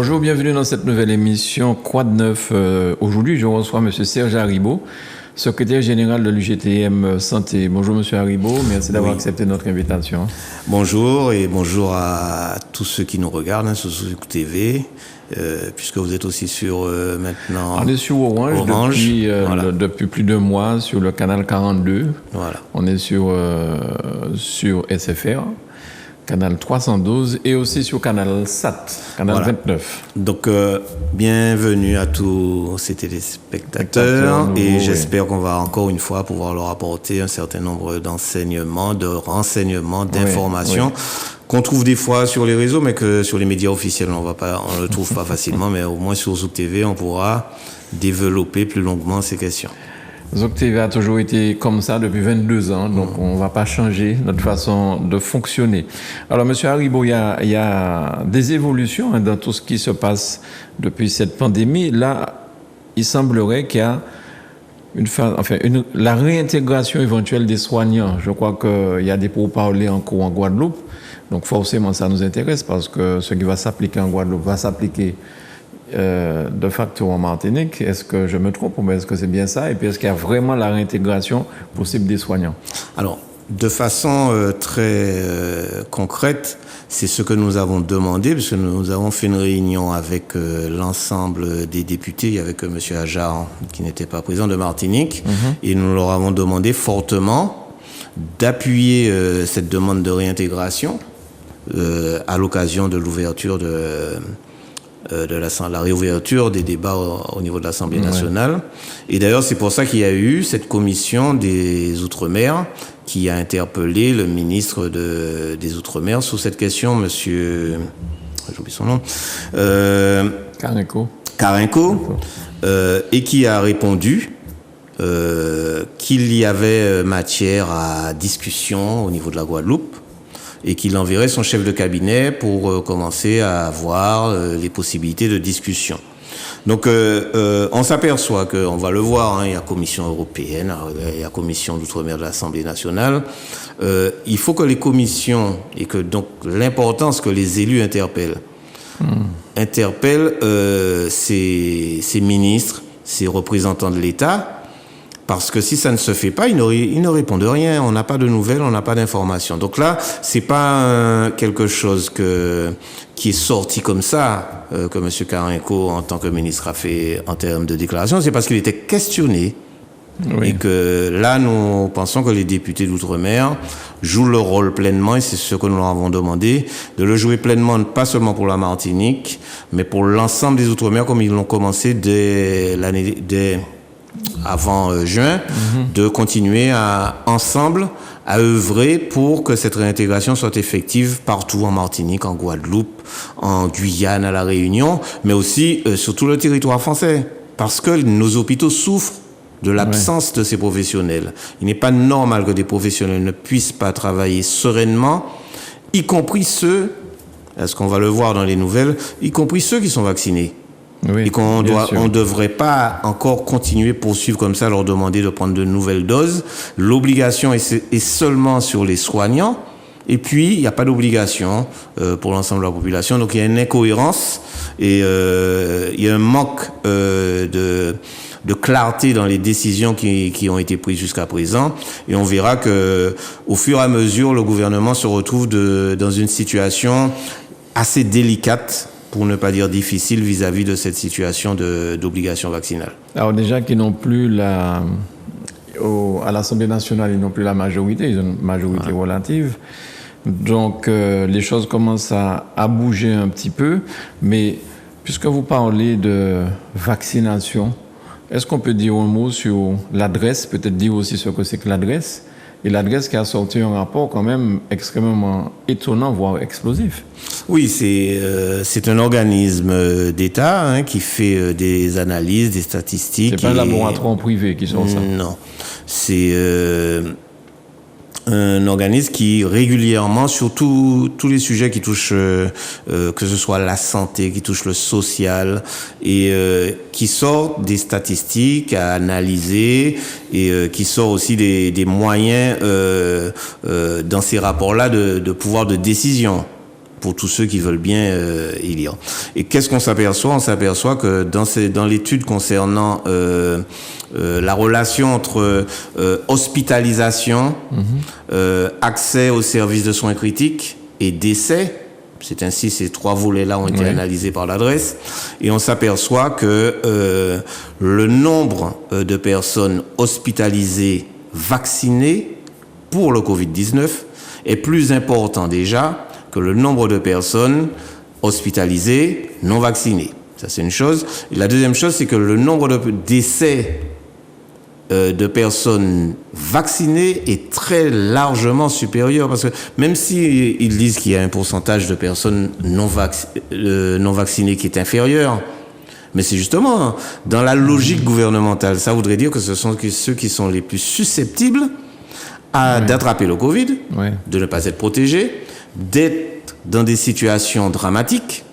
Bonjour, bienvenue dans cette nouvelle émission Quoi de neuf. Aujourd'hui, je reçois M. Serge Haribo, secrétaire général de l'UGTM Santé. Bonjour M. Haribo, merci d'avoir accepté notre invitation. Bonjour et bonjour à tous ceux qui nous regardent sur Zouk TV, puisque vous êtes aussi sur maintenant... On est sur Orange. Depuis plus de mois sur le canal 42. Voilà. On est sur SFR. Canal 312 et aussi sur Canal SAT, Canal 29. Donc, bienvenue à tous ces téléspectateurs et j'espère qu'on va encore une fois pouvoir leur apporter un certain nombre d'enseignements, de renseignements, d'informations qu'on trouve des fois sur les réseaux, mais que sur les médias officiels, on ne le trouve pas facilement, mais au moins sur Zouk TV, on pourra développer plus longuement ces questions. Zouk TV a toujours été comme ça depuis 22 ans, donc on ne va pas changer notre façon de fonctionner. Alors, M. Haribo, il y a des évolutions dans tout ce qui se passe depuis cette pandémie. Là, il semblerait qu'il y a la réintégration éventuelle des soignants. Je crois qu'il y a des pourparlers en cours en Guadeloupe, donc forcément ça nous intéresse parce que ce qui va s'appliquer en Guadeloupe va s'appliquer de facto en Martinique. Est-ce que je me trompe ou est-ce que c'est bien ça? Et puis est-ce qu'il y a vraiment la réintégration possible des soignants? Alors, de façon très concrète, c'est ce que nous avons demandé, puisque nous avons fait une réunion avec l'ensemble des députés. Il y avait que M. Ajar qui n'était pas présent de Martinique. Et nous leur avons demandé fortement d'appuyer cette demande de réintégration à l'occasion de l'ouverture de la réouverture des débats au niveau de l'Assemblée nationale. Et d'ailleurs, c'est pour ça qu'il y a eu cette commission des Outre-mer qui a interpellé le ministre des Outre-mer sur cette question, monsieur... J'oublie son nom. Carenco. Et qui a répondu qu'il y avait matière à discussion au niveau de la Guadeloupe et qu'il enverrait son chef de cabinet pour commencer à voir les possibilités de discussion. Donc, on s'aperçoit qu'on va le voir, il y a Commission européenne, il y a Commission d'outre-mer de l'Assemblée nationale. Il faut que les commissions, et que donc l'importance que les élus interpellent ces ministres, ces représentants de l'État, parce que si ça ne se fait pas, ils ne répondent rien. On n'a pas de nouvelles, on n'a pas d'informations. Donc là, c'est pas quelque chose qui est sorti comme ça, que M. Carenco, en tant que ministre, a fait en termes de déclaration. C'est parce qu'il était questionné. Et que là, nous pensons que les députés d'outre-mer jouent leur rôle pleinement, et c'est ce que nous leur avons demandé, de le jouer pleinement, pas seulement pour la Martinique, mais pour l'ensemble des outre-mer, comme ils l'ont commencé avant juin, de continuer ensemble à œuvrer pour que cette réintégration soit effective partout en Martinique, en Guadeloupe, en Guyane, à La Réunion, mais aussi sur tout le territoire français. Parce que nos hôpitaux souffrent de l'absence de ces professionnels. Il n'est pas normal que des professionnels ne puissent pas travailler sereinement, y compris ceux, est-ce qu'on va le voir dans les nouvelles, y compris ceux qui sont vaccinés. Et qu'on ne devrait pas encore continuer, poursuivre comme ça, leur demander de prendre de nouvelles doses. L'obligation est seulement sur les soignants. Et puis, il n'y a pas d'obligation pour l'ensemble de la population. Donc, il y a une incohérence et il y a un manque de clarté dans les décisions qui ont été prises jusqu'à présent. Et on verra que, au fur et à mesure, le gouvernement se retrouve dans une situation assez délicate, pour ne pas dire difficile, vis-à-vis de cette situation d'obligation vaccinale. Alors déjà qu'ils n'ont plus à l'Assemblée nationale, ils n'ont plus la majorité, ils ont une majorité relative. Donc les choses commencent à bouger un petit peu. Mais puisque vous parlez de vaccination, est-ce qu'on peut dire un mot sur l'adresse, peut-être dire aussi ce que c'est que l'adresse? Et l'adresse qui a sorti un rapport quand même extrêmement étonnant, voire explosif. Oui, c'est un organisme d'État qui fait des analyses, des statistiques. C'est pas un laboratoire privé qui sort ça. Non, c'est un organisme qui régulièrement, sur tous les sujets qui touchent, que ce soit la santé, qui touche le social, et qui sort des statistiques à analyser, et qui sort aussi des moyens dans ces rapports-là de pouvoir de décision. pour tous ceux qui veulent bien y lire. Et qu'est-ce qu'on s'aperçoit? On s'aperçoit que dans l'étude concernant la relation entre hospitalisation, accès aux services de soins critiques et décès, c'est ainsi ces 3 volets-là ont été analysés par l'adresse, et on s'aperçoit que le nombre de personnes hospitalisées vaccinées pour le Covid-19 est plus important déjà que le nombre de personnes hospitalisées non vaccinées. Ça, c'est une chose. Et la deuxième chose, c'est que le nombre de décès de personnes vaccinées est très largement supérieur, parce que même si ils disent qu'il y a un pourcentage de personnes non vaccinées qui est inférieur, mais c'est justement dans la logique gouvernementale. Ça voudrait dire que ce sont ceux qui sont les plus susceptibles d'attraper le Covid, de ne pas être protégés, d'être dans des situations dramatiques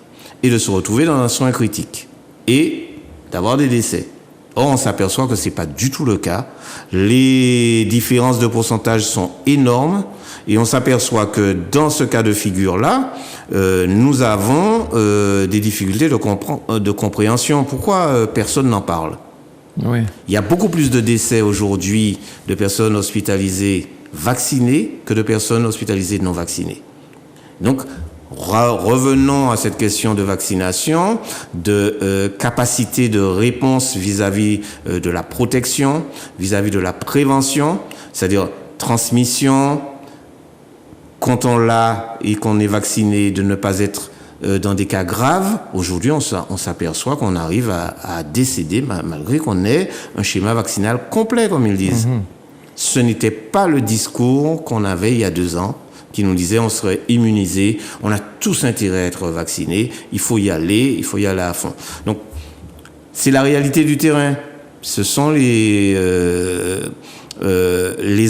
et de se retrouver dans un soin critique et d'avoir des décès. Or, on s'aperçoit que ce n'est pas du tout le cas. Les différences de pourcentage sont énormes et on s'aperçoit que dans ce cas de figure-là, nous avons des difficultés de compréhension. Pourquoi personne n'en parle? Il y a beaucoup plus de décès aujourd'hui de personnes hospitalisées vaccinées que de personnes hospitalisées non vaccinées. Donc, revenons à cette question de vaccination, de capacité de réponse vis-à-vis de la protection, vis-à-vis de la prévention, c'est-à-dire transmission, quand on l'a et qu'on est vacciné, de ne pas être dans des cas graves. Aujourd'hui, on s'aperçoit qu'on arrive à décéder malgré qu'on ait un schéma vaccinal complet, comme ils disent. Ce n'était pas le discours qu'on avait il y a 2 ans, qui nous disait on serait immunisé, on a tous intérêt à être vaccinés, il faut y aller à fond. Donc, c'est la réalité du terrain. Ce sont les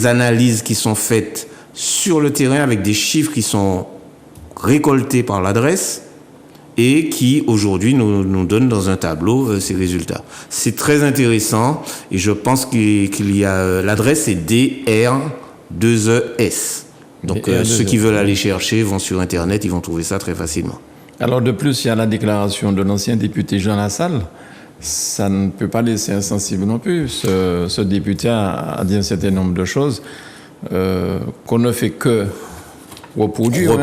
analyses qui sont faites sur le terrain avec des chiffres qui sont récoltés par l'adresse et qui, aujourd'hui, nous donnent dans un tableau ces résultats. C'est très intéressant et je pense qu'il y a... l'adresse est DR2ES. Donc, ceux qui veulent aller chercher vont sur Internet, ils vont trouver ça très facilement. Alors, de plus, il y a la déclaration de l'ancien député Jean Lassalle. Ça ne peut pas laisser insensible non plus. Ce député a dit un certain nombre de choses qu'on ne fait que reproduire.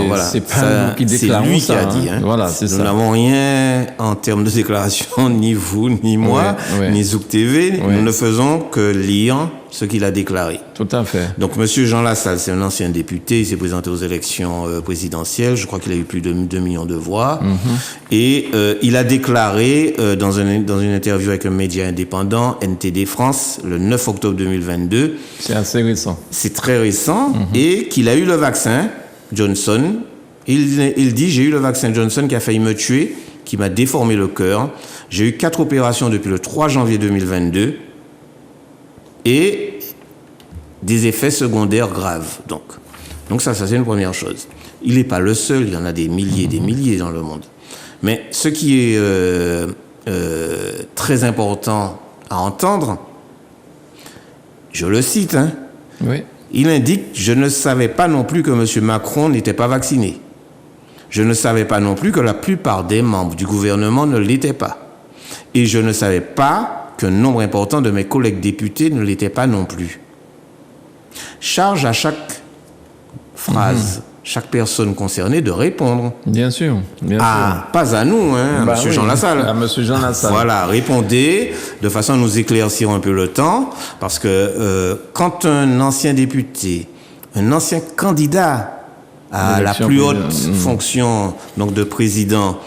Voilà. C'est pas nous qui déclarons ça. C'est lui qui a dit. Voilà, nous n'avons rien en termes de déclaration, ni vous, ni moi, ni Zouk TV. Nous ne faisons que lire ce qu'il a déclaré. Tout à fait. Donc, M. Jean Lassalle, c'est un ancien député. Il s'est présenté aux élections présidentielles. Je crois qu'il a eu plus de 2 millions de voix. Et il a déclaré dans une interview avec un média indépendant, NTD France, le 9 octobre 2022. C'est assez récent. C'est très récent. Et qu'il a eu le vaccin Johnson. Il dit, j'ai eu le vaccin Johnson qui a failli me tuer, qui m'a déformé le cœur. J'ai eu 4 opérations depuis le 3 janvier 2022. Et des effets secondaires graves. Donc ça c'est une première chose. Il n'est pas le seul, il y en a des milliers et des milliers dans le monde. Mais ce qui est très important à entendre, je le cite, il indique « Je ne savais pas non plus que M. Macron n'était pas vacciné. Je ne savais pas non plus que la plupart des membres du gouvernement ne l'étaient pas. Et je ne savais pas qu'un nombre important de mes collègues députés ne l'étaient pas non plus. » Charge à chaque phrase, chaque personne concernée de répondre. Bien sûr. Pas à nous, à M. Jean Lassalle. À M. Jean Lassalle. Voilà, répondez de façon à nous éclaircir un peu le temps, parce que quand un ancien député, un ancien candidat à la plus haute fonction donc de président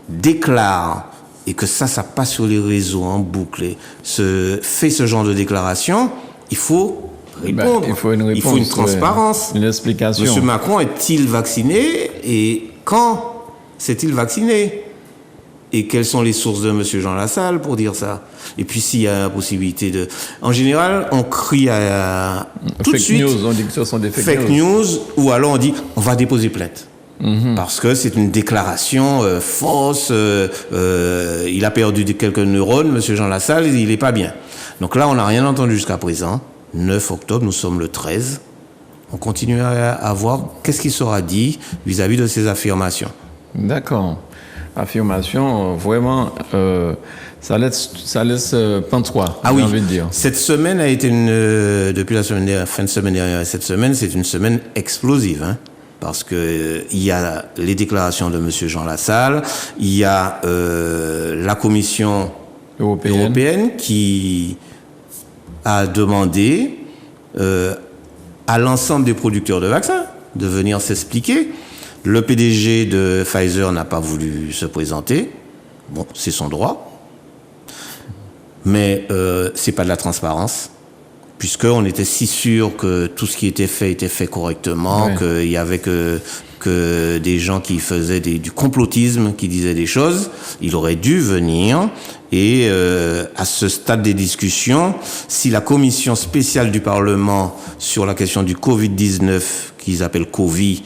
déclare, et que ça passe sur les réseaux en boucle, fait ce genre de déclaration, il faut répondre. Il faut une réponse. Il faut une transparence. Une explication. Monsieur Macron est-il vacciné et quand s'est-il vacciné? Et quelles sont les sources de monsieur Jean Lassalle pour dire ça? Et puis s'il y a la possibilité de... En général, on crie à... tout de suite... Fake news, on dit que ce sont des fake news. Ou alors on dit, on va déposer plainte. Parce que c'est une déclaration fausse, il a perdu quelques neurones, monsieur Jean Lassalle, il n'est pas bien. Donc là, on n'a rien entendu jusqu'à présent. 9 octobre, nous sommes le 13. On continue à voir qu'est-ce qui sera dit vis-à-vis de ces affirmations. D'accord. Affirmation, vraiment, ça laisse pantois, Ah oui, j'ai envie de dire. cette semaine a été depuis la semaine dernière, fin de semaine dernière et cette semaine, c'est une semaine explosive, hein, parce que il y a les déclarations de Monsieur Jean Lassalle, il y a la Commission européenne qui a demandé à l'ensemble des producteurs de vaccins de venir s'expliquer. Le PDG de Pfizer n'a pas voulu se présenter. Bon, c'est son droit. Mais c'est pas de la transparence, puisqu'on était si sûr que tout ce qui était fait correctement, Ouais. qu'il y avait que des gens qui faisaient du complotisme, qui disaient des choses. Il aurait dû venir. Et à ce stade des discussions, si la commission spéciale du Parlement sur la question du Covid-19, qu'ils appellent Covid,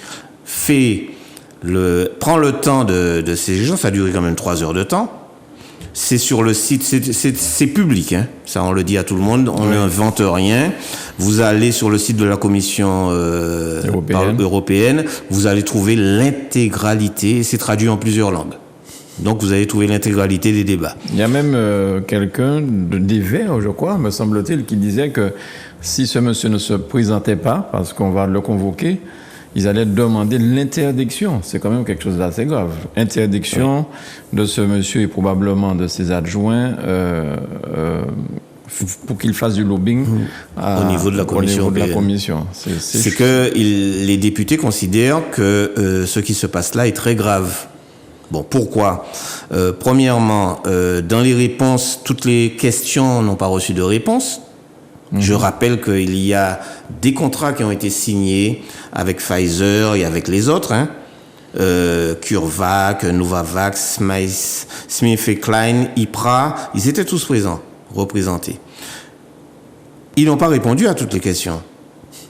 prend le temps de ces gens, ça a duré quand même 3 heures de temps. C'est sur le site, c'est public, hein. Ça on le dit à tout le monde, on n'invente rien. Vous allez sur le site de la Commission européenne, vous allez trouver l'intégralité, c'est traduit en plusieurs langues. Donc vous allez trouver l'intégralité des débats. Il y a même quelqu'un des Verts, je crois, me semble-t-il, qui disait que si ce monsieur ne se présentait pas, parce qu'on va le convoquer, ils allaient demander l'interdiction. C'est quand même quelque chose d'assez grave. Interdiction de ce monsieur et probablement de ses adjoints pour qu'il fasse du lobbying au niveau de la Commission européenne. C'est que les députés considèrent que ce qui se passe là est très grave. Bon, pourquoi ? Premièrement, dans les réponses, toutes les questions n'ont pas reçu de réponse. Je rappelle qu'il y a des contrats qui ont été signés avec Pfizer et avec les autres, hein. CureVac, Novavax, SmithKline, IPRA, ils étaient tous présents, représentés. Ils n'ont pas répondu à toutes les questions.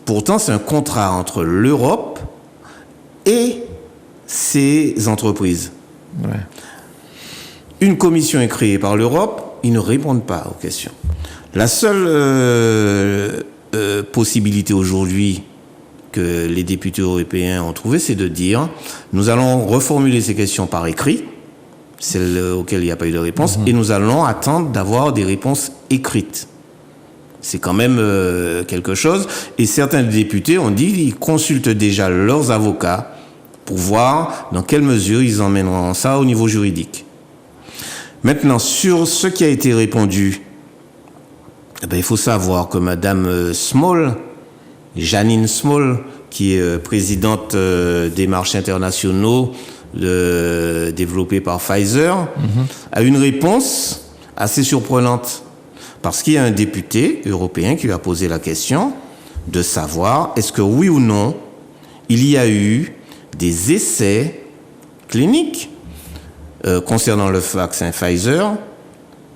Pourtant, c'est un contrat entre l'Europe et ces entreprises. Ouais. Une commission est créée par l'Europe, ils ne répondent pas aux questions. La seule possibilité aujourd'hui que les députés européens ont trouvée, c'est de dire nous allons reformuler ces questions par écrit, celles auxquelles il n'y a pas eu de réponse, et nous allons attendre d'avoir des réponses écrites. C'est quand même quelque chose. Et certains députés ont dit qu'ils consultent déjà leurs avocats pour voir dans quelle mesure ils emmèneront ça au niveau juridique. Maintenant, sur ce qui a été répondu, il faut savoir que Madame Small, Janine Small, qui est présidente des marchés internationaux développés par Pfizer, a une réponse assez surprenante. Parce qu'il y a un député européen qui lui a posé la question de savoir est-ce que oui ou non, il y a eu des essais cliniques concernant le vaccin Pfizer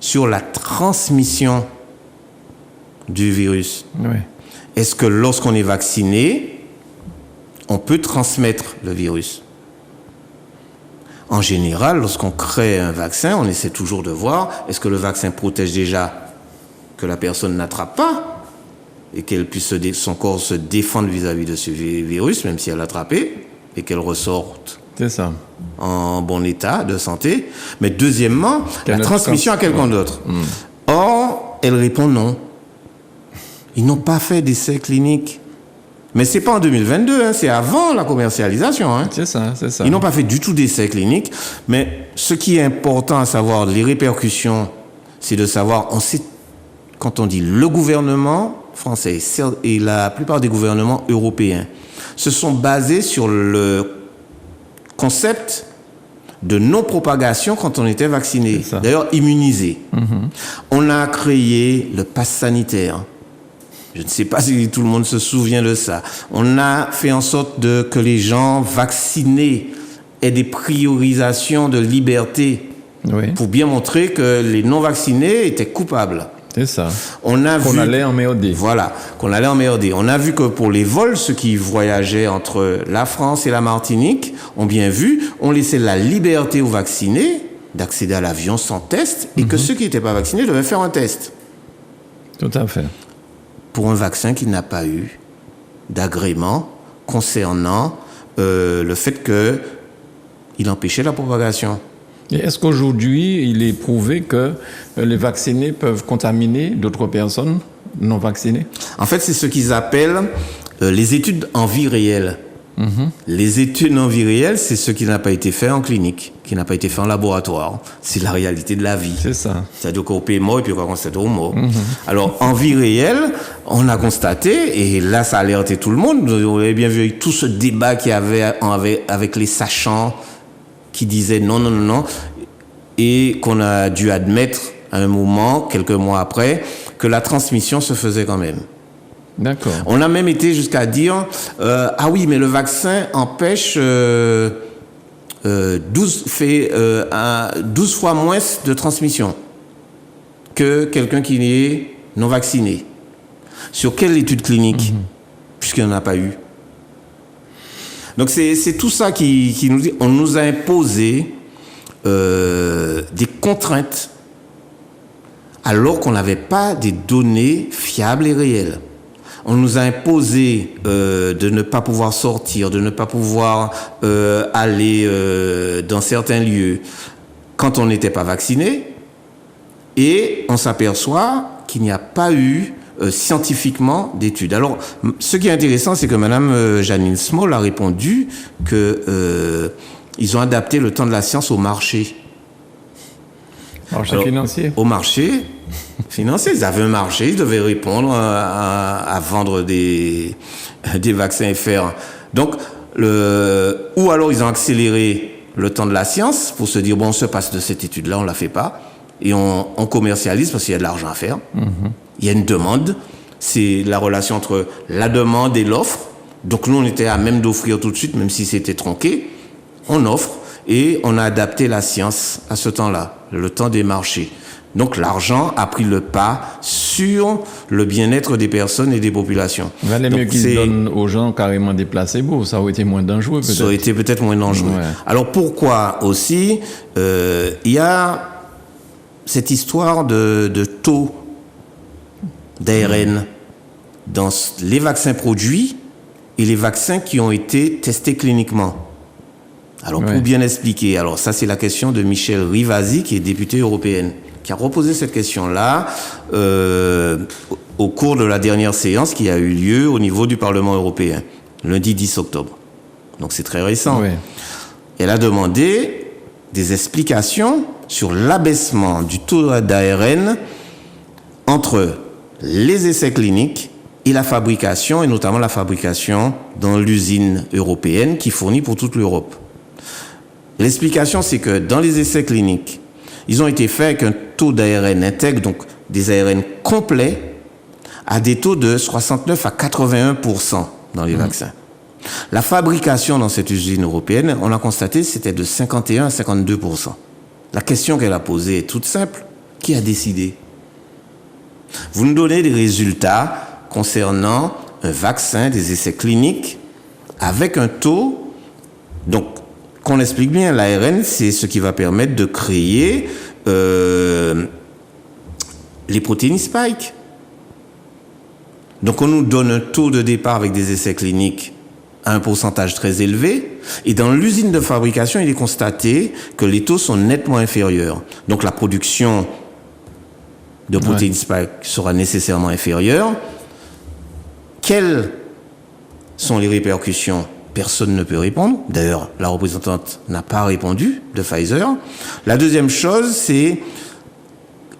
sur la transmission du virus. Ouais. Est-ce que lorsqu'on est vacciné, on peut transmettre le virus ? En général, lorsqu'on crée un vaccin, on essaie toujours de voir est-ce que le vaccin protège déjà que la personne n'attrape pas et qu'elle puisse son corps se défendre vis-à-vis de ce virus, même si elle l'a attrapé, et qu'elle ressorte C'est ça. en bon état de santé. Mais deuxièmement, la transmission à quelqu'un d'autre. Or, elle répond non. Ils n'ont pas fait d'essais cliniques. Mais c'est pas en 2022, hein, c'est avant la commercialisation. Hein. C'est ça. Ils n'ont pas fait du tout d'essais cliniques. Mais ce qui est important à savoir, les répercussions, c'est de savoir, on sait, quand on dit le gouvernement français et la plupart des gouvernements européens se sont basés sur le concept de non-propagation quand on était vacciné, d'ailleurs immunisé. On a créé le pass sanitaire. Je ne sais pas si tout le monde se souvient de ça. On a fait en sorte que les gens vaccinés aient des priorisations de liberté pour bien montrer que les non-vaccinés étaient coupables. C'est ça. On allait emmerder. Voilà, qu'on allait emmerder. On a vu que pour les vols, ceux qui voyageaient entre la France et la Martinique ont bien vu, on laissait la liberté aux vaccinés d'accéder à l'avion sans test et que ceux qui n'étaient pas vaccinés devaient faire un test. Tout à fait. Pour un vaccin qui n'a pas eu d'agrément concernant le fait qu'il empêchait la propagation. Et est-ce qu'aujourd'hui, il est prouvé que les vaccinés peuvent contaminer d'autres personnes non vaccinées? En fait, c'est ce qu'ils appellent les études en vie réelle. Les études en vie réelle, c'est ce qui n'a pas été fait en clinique, qui n'a pas été fait en laboratoire. C'est la réalité de la vie. C'est ça. C'est-à-dire qu'on est mort et puis on constate au mort. Alors, en vie réelle, on a constaté, et là, ça a alerté tout le monde. Vous avez bien vu tout ce débat qu'il y avait avec les sachants qui disaient non, et qu'on a dû admettre à un moment, quelques mois après, que la transmission se faisait quand même. D'accord. On a même été jusqu'à dire ah oui, mais le vaccin empêche 12 fois moins de transmission que quelqu'un qui est non vacciné. Sur quelle étude clinique? Puisqu'il n'y en a pas eu. Donc c'est tout ça qui nous dit. On nous a imposé des contraintes alors qu'on n'avait pas des données fiables et réelles. On nous a imposé de ne pas pouvoir sortir, de ne pas pouvoir aller dans certains lieux quand on n'était pas vacciné. Et on s'aperçoit qu'il n'y a pas eu scientifiquement d'études. Alors, ce qui est intéressant, c'est que Mme Janine Small a répondu que ils ont adapté le temps de la science au marché. Marché financier. Au marché financier. Ils avaient un marché, ils devaient répondre à vendre des vaccins FR. Donc, ou alors ils ont accéléré le temps de la science pour se dire, bon, on se passe de cette étude-là, on ne la fait pas. Et on commercialise parce qu'il y a de l'argent à faire. Il y a une demande. C'est la relation entre la demande et l'offre. Donc, nous, on était à même d'offrir tout de suite, même si c'était tronqué. On offre et on a adapté la science à ce temps-là, le temps des marchés. Donc l'argent a pris le pas sur le bien-être des personnes et des populations. Il valait mieux qu'ils donnent aux gens carrément des placebos, ça aurait été moins dangereux peut-être. Ça aurait été peut-être moins dangereux. Ouais. Alors pourquoi aussi il y a cette histoire de taux d'ARN dans les vaccins produits et les vaccins qui ont été testés cliniquement. Alors, pour bien expliquer, alors ça c'est la question de Michel Rivasi, qui est députée européenne, qui a reposé cette question-là au cours de la dernière séance qui a eu lieu au niveau du Parlement européen, lundi 10 octobre. Donc c'est très récent. Oui. Elle a demandé des explications sur l'abaissement du taux d'ARN entre les essais cliniques et la fabrication, et notamment la fabrication dans l'usine européenne qui fournit pour toute l'Europe. L'explication, c'est que dans les essais cliniques, ils ont été faits avec un taux d'ARN intègre, donc des ARN complets, à des taux de 69 à 81% dans les vaccins. La fabrication dans cette usine européenne, on a constaté, c'était de 51 à 52%. La question qu'elle a posée est toute simple. Qui a décidé? Vous nous donnez des résultats concernant un vaccin, des essais cliniques, avec un taux, donc, qu'on explique bien, l'ARN, c'est ce qui va permettre de créer les protéines spike. Donc, on nous donne un taux de départ avec des essais cliniques à un pourcentage très élevé. Et dans l'usine de fabrication, il est constaté que les taux sont nettement inférieurs. Donc, la production de protéines spike sera nécessairement inférieure. Quelles sont les répercussions? Personne ne peut répondre. D'ailleurs, la représentante n'a pas répondu de Pfizer. La deuxième chose, c'est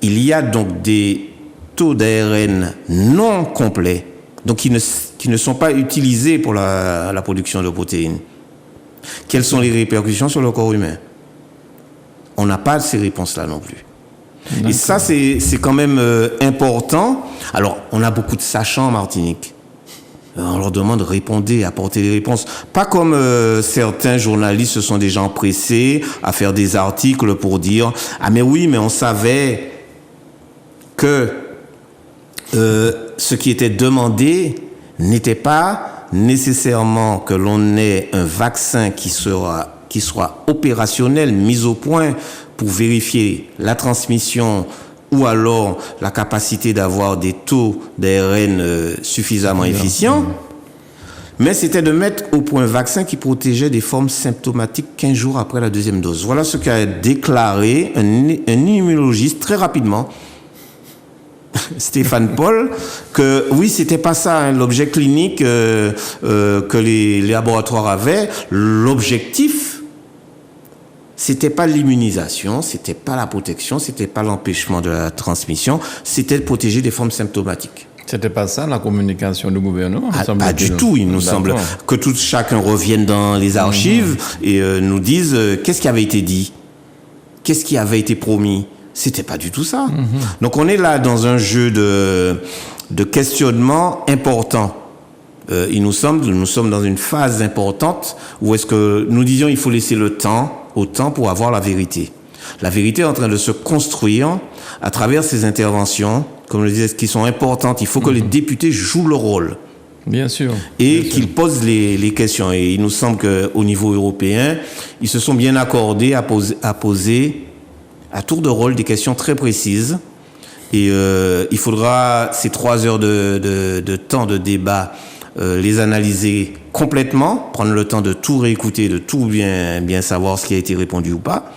il y a donc des taux d'ARN non complets, donc qui ne sont pas utilisés pour la production de protéines. Quelles sont les répercussions sur le corps humain? On n'a pas ces réponses-là non plus. D'accord. Et ça, c'est quand même important. Alors, on a beaucoup de sachants en Martinique. On leur demande répondez, apportez des réponses. Pas comme certains journalistes, ce sont des gens pressés à faire des articles pour dire « Ah mais oui, mais on savait que ce qui était demandé n'était pas nécessairement que l'on ait un vaccin qui soit opérationnel, mis au point pour vérifier la transmission ou alors la capacité d'avoir des taux d'ARN suffisamment efficients. mais c'était de mettre au point un vaccin qui protégeait des formes symptomatiques 15 jours après la deuxième dose. Voilà ce qu'a déclaré un immunologiste très rapidement, Stéphane Paul, que oui, c'était pas ça, hein, l'objet clinique que les laboratoires avaient. L'objectif, c'était pas l'immunisation, c'était pas la protection, c'était pas l'empêchement de la transmission, c'était de protéger des formes symptomatiques. C'était pas ça la communication du gouvernement? Pas du tout. Il nous semble que chacun revienne dans les archives et nous dise qu'est-ce qui avait été dit, qu'est-ce qui avait été promis. C'était pas du tout ça. Donc on est là dans un jeu de questionnement important. Nous sommes dans une phase importante où est-ce que nous disions il faut laisser le temps au temps pour avoir la vérité. La vérité est en train de se construire à travers ces interventions, comme je le disais, qui sont importantes. Il faut que les députés jouent leur rôle. Bien sûr. Et qu'ils posent les questions. Et il nous semble qu'au niveau européen, ils se sont bien accordés à poser à tour de rôle des questions très précises. Et il faudra ces 3 heures de temps de débat les analyser complètement, prendre le temps de tout réécouter, de tout bien savoir ce qui a été répondu ou pas.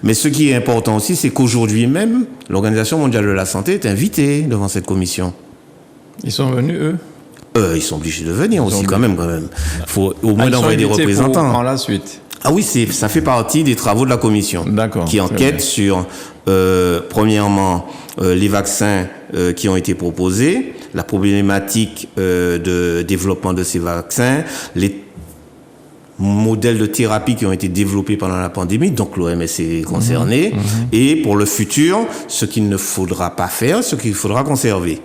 Mais ce qui est important aussi, c'est qu'aujourd'hui même, l'Organisation mondiale de la santé est invitée devant cette commission. Ils sont venus, eux? Ils sont obligés de venir aussi, quand même. Il faut au moins d'envoyer des représentants. Pour la suite. Ah oui, ça fait partie des travaux de la commission. D'accord. Qui enquête sur, premièrement, les vaccins qui ont été proposés, la problématique de développement de ces vaccins, les modèles de thérapie qui ont été développés pendant la pandémie, donc l'OMS est concerné, et pour le futur, ce qu'il ne faudra pas faire, ce qu'il faudra conserver.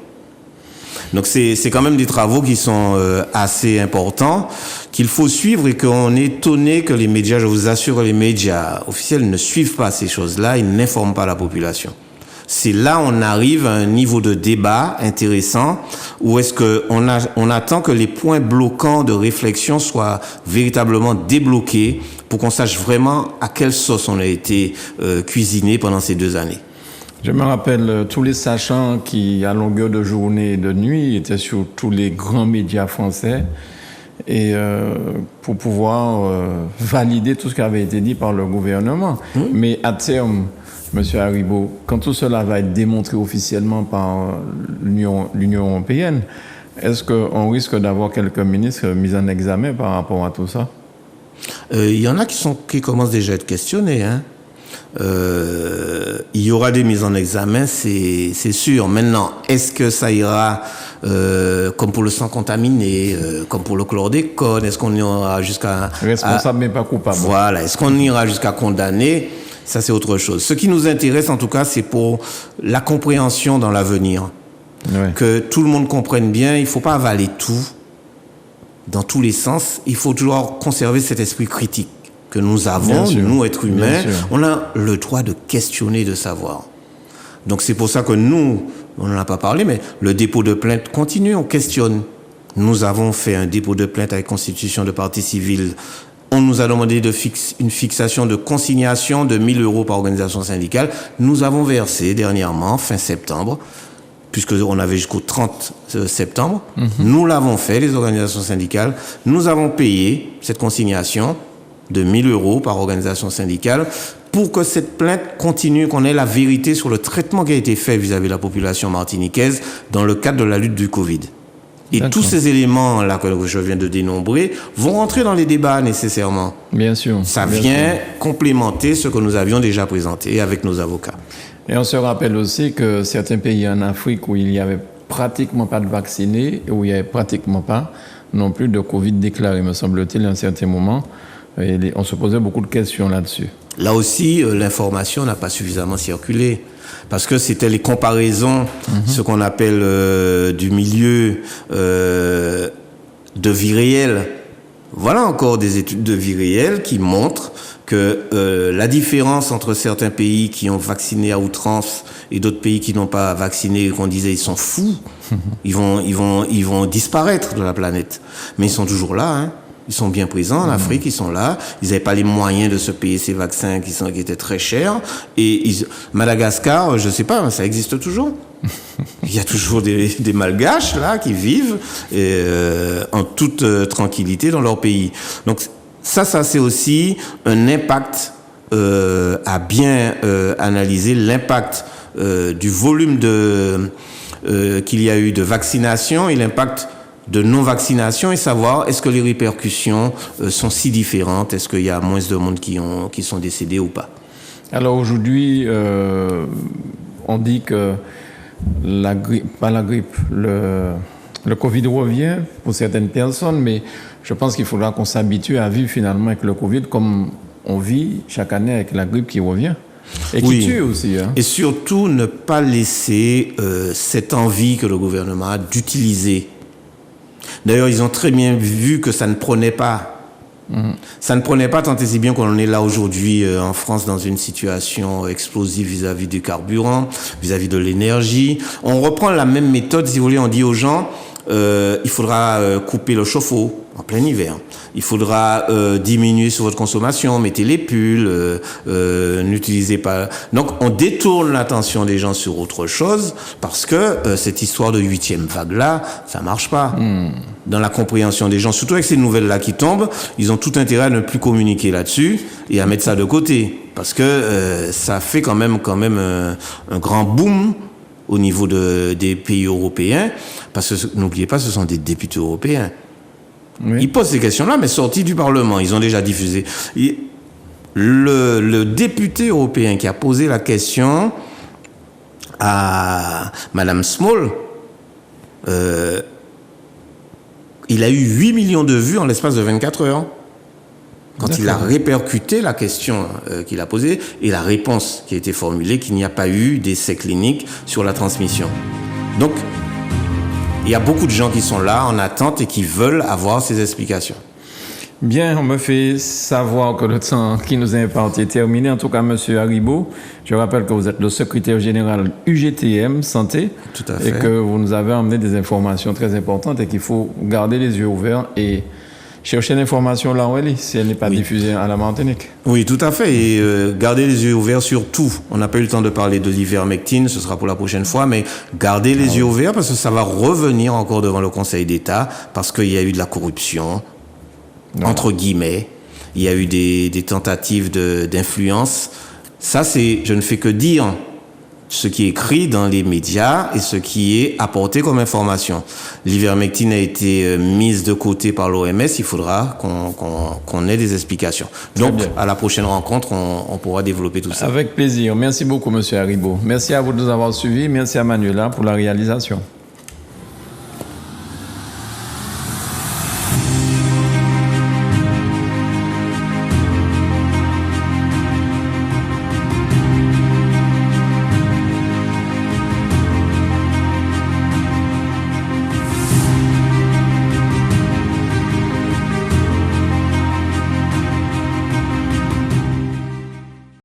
Donc c'est quand même des travaux qui sont assez importants, qu'il faut suivre et qu'on est étonné que les médias, je vous assure, les médias officiels ne suivent pas ces choses-là, ils n'informent pas la population. C'est là on arrive à un niveau de débat intéressant où est-ce qu'on attend que les points bloquants de réflexion soient véritablement débloqués pour qu'on sache vraiment à quelle sauce on a été cuisiné pendant ces 2 années. Je me rappelle tous les sachants qui, à longueur de journée et de nuit, étaient sur tous les grands médias français et pour pouvoir valider tout ce qui avait été dit par le gouvernement. Mais à terme, Monsieur Haribo, quand tout cela va être démontré officiellement par l'Union européenne, est-ce qu'on risque d'avoir quelques ministres mis en examen par rapport à tout ça? Il y en a qui commencent déjà à être questionnés, hein. Il y aura des mises en examen, c'est sûr. Maintenant, est-ce que ça ira comme pour le sang contaminé, comme pour le chlordécone? Est-ce qu'on ira jusqu'à... Responsable mais pas coupable. Voilà. Est-ce qu'on ira jusqu'à condamner? Ça, c'est autre chose. Ce qui nous intéresse, en tout cas, c'est pour la compréhension dans l'avenir. Ouais. Que tout le monde comprenne bien. Il ne faut pas avaler tout dans tous les sens. Il faut toujours conserver cet esprit critique que nous avons, nous, êtres humains. On a le droit de questionner, de savoir. Donc, c'est pour ça que nous, on n'en a pas parlé, mais le dépôt de plainte continue, on questionne. Nous avons fait un dépôt de plainte avec constitution de partie civile. On nous a demandé une fixation de consignation de 1 000 € par organisation syndicale. Nous avons versé dernièrement, fin septembre, puisqu'on avait jusqu'au 30 septembre. Nous l'avons fait, les organisations syndicales. Nous avons payé cette consignation de 1 000 € par organisation syndicale pour que cette plainte continue, qu'on ait la vérité sur le traitement qui a été fait vis-à-vis de la population martiniquaise dans le cadre de la lutte du Covid. Et tous ces éléments-là que je viens de dénombrer vont rentrer dans les débats nécessairement. Bien sûr. Ça vient complémenter ce que nous avions déjà présenté avec nos avocats. Et on se rappelle aussi que certains pays en Afrique où il n'y avait pratiquement pas de vaccinés, où il n'y avait pratiquement pas non plus de Covid déclaré, me semble-t-il, à un certain moment. Et on se posait beaucoup de questions là-dessus. Là aussi, l'information n'a pas suffisamment circulé. Parce que c'était les comparaisons, ce qu'on appelle du milieu de vie réelle. Voilà encore des études de vie réelle qui montrent que la différence entre certains pays qui ont vacciné à outrance et d'autres pays qui n'ont pas vacciné, qu'on disait ils sont fous, ils vont disparaître de la planète. Mais ils sont toujours là, hein. Ils sont bien présents en Afrique, ils sont là. Ils n'avaient pas les moyens de se payer ces vaccins qui étaient très chers. Et Madagascar, je ne sais pas, ça existe toujours. Il y a toujours des Malgaches là qui vivent en toute tranquillité dans leur pays. Donc ça c'est aussi un impact à bien analyser, l'impact du volume qu'il y a eu de vaccination et l'impact de non-vaccination, et savoir est-ce que les répercussions sont si différentes, est-ce qu'il y a moins de monde qui sont décédés ou pas. Alors aujourd'hui, on dit que la grippe, pas la grippe, le Covid revient pour certaines personnes, mais je pense qu'il faudra qu'on s'habitue à vivre finalement avec le Covid comme on vit chaque année avec la grippe qui revient. Et qui tue aussi. Hein. Et surtout, ne pas laisser cette envie que le gouvernement a d'utiliser. D'ailleurs, ils ont très bien vu que ça ne prenait pas. Ça ne prenait pas tant et si bien qu'on en est là aujourd'hui en France dans une situation explosive vis-à-vis du carburant, vis-à-vis de l'énergie. On reprend la même méthode, si vous voulez, on dit aux gens, il faudra couper le chauffe-eau en plein hiver. Il faudra diminuer sur votre consommation, mettez les pulls, n'utilisez pas... Donc on détourne l'attention des gens sur autre chose parce que cette histoire de 8e vague-là, ça marche pas. Dans la compréhension des gens, surtout avec ces nouvelles-là qui tombent, ils ont tout intérêt à ne plus communiquer là-dessus et à mettre ça de côté. Parce que ça fait quand même un grand boom au niveau des pays européens. Parce que n'oubliez pas, ce sont des députés européens. Oui. Ils posent ces questions-là, mais sortis du Parlement. Ils ont déjà diffusé. Le député européen qui a posé la question à Madame Small, il a eu 8 millions de vues en l'espace de 24 heures. Quand il a répercuté la question qu'il a posée et la réponse qui a été formulée, qu'il n'y a pas eu d'essai clinique sur la transmission. Donc, il y a beaucoup de gens qui sont là en attente et qui veulent avoir ces explications. Bien, on me fait savoir que le temps qui nous est imparti est terminé. En tout cas, Monsieur Haribo, je rappelle que vous êtes le secrétaire général UGTM Santé. Tout à fait. Et que vous nous avez emmené des informations très importantes et qu'il faut garder les yeux ouverts et chercher l'information là où elle est, si elle n'est pas diffusée à la Martinique. Oui, tout à fait. Et garder les yeux ouverts sur tout. On n'a pas eu le temps de parler de l'ivermectine, ce sera pour la prochaine fois, mais garder les yeux ouverts parce que ça va revenir encore devant le Conseil d'État parce qu'il y a eu de la corruption, entre guillemets. Il y a eu des tentatives d'influence. Ça, je ne fais que dire ce qui est écrit dans les médias et ce qui est apporté comme information. L'ivermectine a été mise de côté par l'OMS, il faudra qu'on ait des explications. Donc, à la prochaine rencontre, on pourra développer tout ça. Avec plaisir. Merci beaucoup, Monsieur Haribo. Merci à vous de nous avoir suivis. Merci à Manuela pour la réalisation.